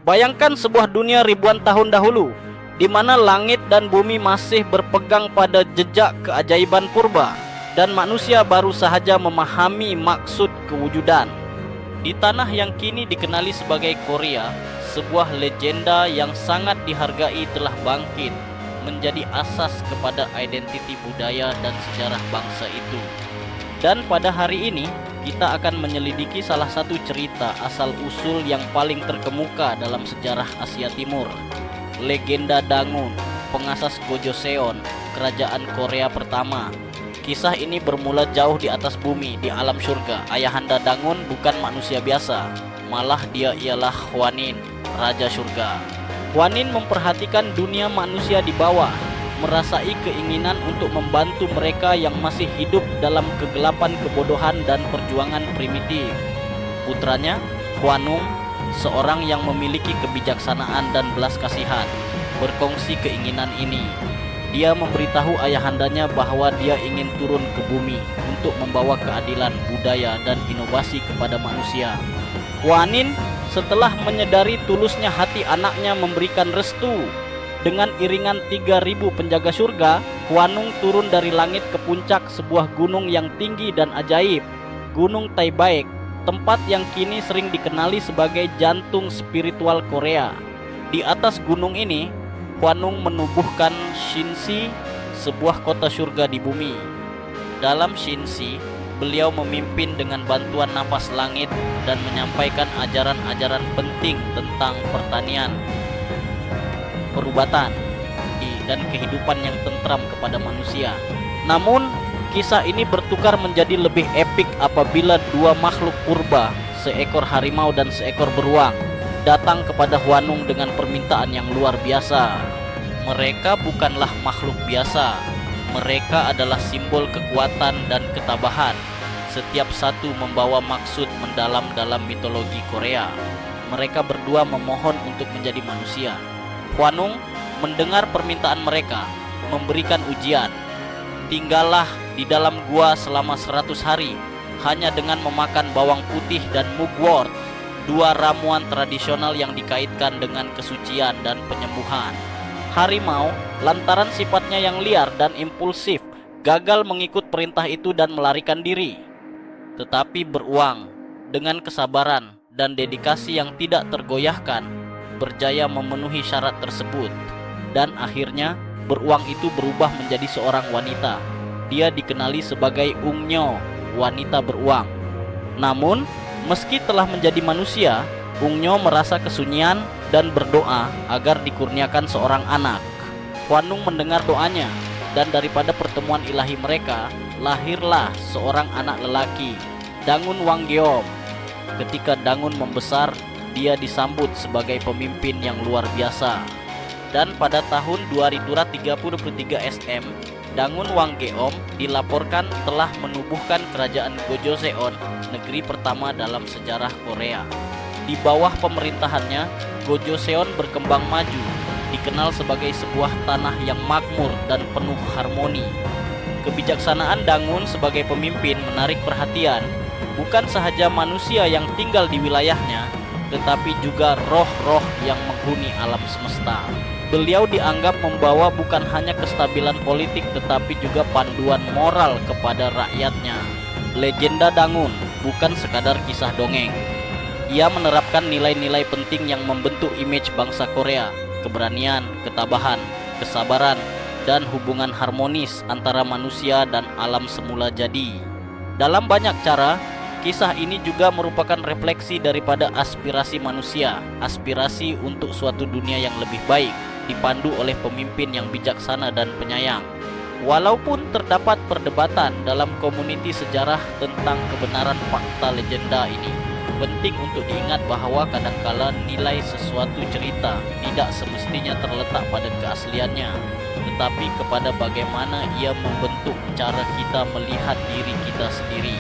Bayangkan sebuah dunia ribuan tahun dahulu, di mana langit dan bumi masih berpegang pada jejak keajaiban purba, dan manusia baru sahaja memahami maksud kewujudan. Di tanah yang kini dikenali sebagai Korea, sebuah legenda yang sangat dihargai telah bangkit, menjadi asas kepada identiti budaya dan sejarah bangsa itu. Dan pada hari ini, kita akan menyelidiki salah satu cerita asal-usul yang paling terkemuka dalam sejarah Asia Timur. Legenda Dangun, pengasas Gojoseon, kerajaan Korea pertama. Kisah ini bermula jauh di atas bumi, di alam surga. Ayahanda Dangun bukan manusia biasa, malah dia ialah Hwanin, raja surga. Hwanin memperhatikan dunia manusia di bawah, merasai keinginan untuk membantu mereka yang masih hidup dalam kegelapan kebodohan dan perjuangan primitif. Putranya, Hwanung, seorang yang memiliki kebijaksanaan dan belas kasihan, berkongsi keinginan ini. Dia memberitahu ayahandanya bahwa dia ingin turun ke bumi untuk membawa keadilan, budaya, dan inovasi kepada manusia. Hwanin setelah menyadari tulusnya hati anaknya memberikan restu, dengan iringan 3.000 penjaga surga, Hwanung turun dari langit ke puncak sebuah gunung yang tinggi dan ajaib, Gunung Taebaek, tempat yang kini sering dikenali sebagai jantung spiritual Korea. Di atas gunung ini, Hwanung menubuhkan Shinsi, sebuah kota surga di bumi. Dalam Shinsi, beliau memimpin dengan bantuan napas langit dan menyampaikan ajaran-ajaran penting tentang pertanian, perubatan, dan kehidupan yang tentram kepada manusia. Namun, kisah ini bertukar menjadi lebih epik apabila dua makhluk purba, seekor harimau dan seekor beruang, datang kepada Hwanung dengan permintaan yang luar biasa. Mereka bukanlah makhluk biasa. Mereka adalah simbol kekuatan dan ketabahan. Setiap satu membawa maksud mendalam dalam mitologi Korea. Mereka berdua memohon untuk menjadi manusia. Hwanung mendengar permintaan mereka, memberikan ujian. Tinggallah di dalam gua selama 100 hari, hanya dengan memakan bawang putih dan mugwort, dua ramuan tradisional yang dikaitkan dengan kesucian dan penyembuhan. Harimau, lantaran sifatnya yang liar dan impulsif, gagal mengikut perintah itu dan melarikan diri. Tetapi beruang, dengan kesabaran dan dedikasi yang tidak tergoyahkan, berjaya memenuhi syarat tersebut. Dan akhirnya, beruang itu berubah menjadi seorang wanita. Dia dikenali sebagai Ungnyo, wanita beruang. Namun, meski telah menjadi manusia, Ungnyo merasa kesunyian dan berdoa agar dikurniakan seorang anak. Hwanung mendengar doanya, dan daripada pertemuan ilahi mereka, lahirlah seorang anak lelaki, Dangun Wanggeom. Ketika Dangun membesar, dia disambut sebagai pemimpin yang luar biasa. Dan pada tahun 2333 SM, Dangun Wanggeom dilaporkan telah menubuhkan kerajaan Gojoseon, negeri pertama dalam sejarah Korea. Di bawah pemerintahannya, Gojoseon berkembang maju, dikenal sebagai sebuah tanah yang makmur dan penuh harmoni. Kebijaksanaan Dangun sebagai pemimpin menarik perhatian, bukan sahaja manusia yang tinggal di wilayahnya, tetapi juga roh-roh yang menghuni alam semesta. Beliau dianggap membawa bukan hanya kestabilan politik tetapi juga panduan moral kepada rakyatnya. Legenda Dangun bukan sekadar kisah dongeng. Ia menerapkan nilai-nilai penting yang membentuk image bangsa Korea, keberanian, ketabahan, kesabaran, dan hubungan harmonis antara manusia dan alam semula jadi. Dalam banyak cara, kisah ini juga merupakan refleksi daripada aspirasi manusia, aspirasi untuk suatu dunia yang lebih baik, dipandu oleh pemimpin yang bijaksana dan penyayang. Walaupun terdapat perdebatan dalam komuniti sejarah tentang kebenaran fakta legenda ini, penting untuk diingat bahwa kadangkala nilai sesuatu cerita tidak semestinya terletak pada keasliannya, tetapi kepada bagaimana ia membentuk cara kita melihat diri kita sendiri.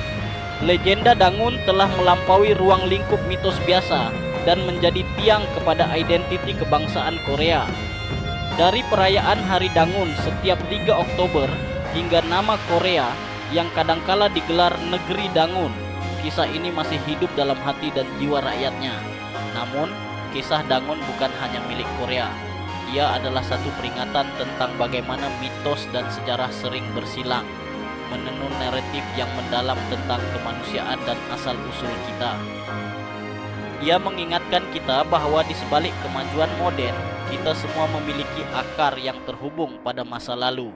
Legenda Dangun telah melampaui ruang lingkup mitos biasa dan menjadi tiang kepada identiti kebangsaan Korea. Dari perayaan Hari Dangun setiap 3 Oktober hingga nama Korea yang kadangkala digelar Negeri Dangun, kisah ini masih hidup dalam hati dan jiwa rakyatnya. Namun, kisah Dangun bukan hanya milik Korea. Ia adalah satu peringatan tentang bagaimana mitos dan sejarah sering bersilang, menenun naratif yang mendalam tentang kemanusiaan dan asal-usul kita. Ia mengingatkan kita bahwa di sebalik kemajuan modern, kita semua memiliki akar yang terhubung pada masa lalu.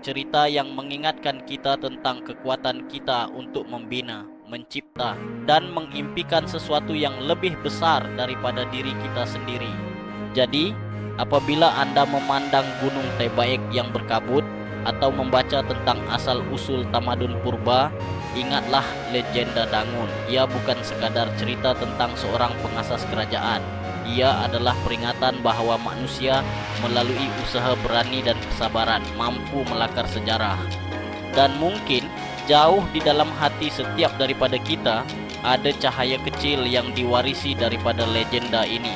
Cerita yang mengingatkan kita tentang kekuatan kita untuk membina, mencipta, dan mengimpikan sesuatu yang lebih besar daripada diri kita sendiri. Jadi, apabila Anda memandang Gunung Tebaek yang berkabut atau membaca tentang asal-usul tamadun purba, ingatlah legenda Dangun. Ia bukan sekadar cerita tentang seorang pengasas kerajaan. Ia adalah peringatan bahwa manusia melalui usaha berani dan kesabaran mampu melakar sejarah. Dan mungkin jauh di dalam hati setiap daripada kita ada cahaya kecil yang diwarisi daripada legenda ini,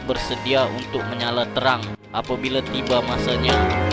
bersedia untuk menyala terang apabila tiba masanya.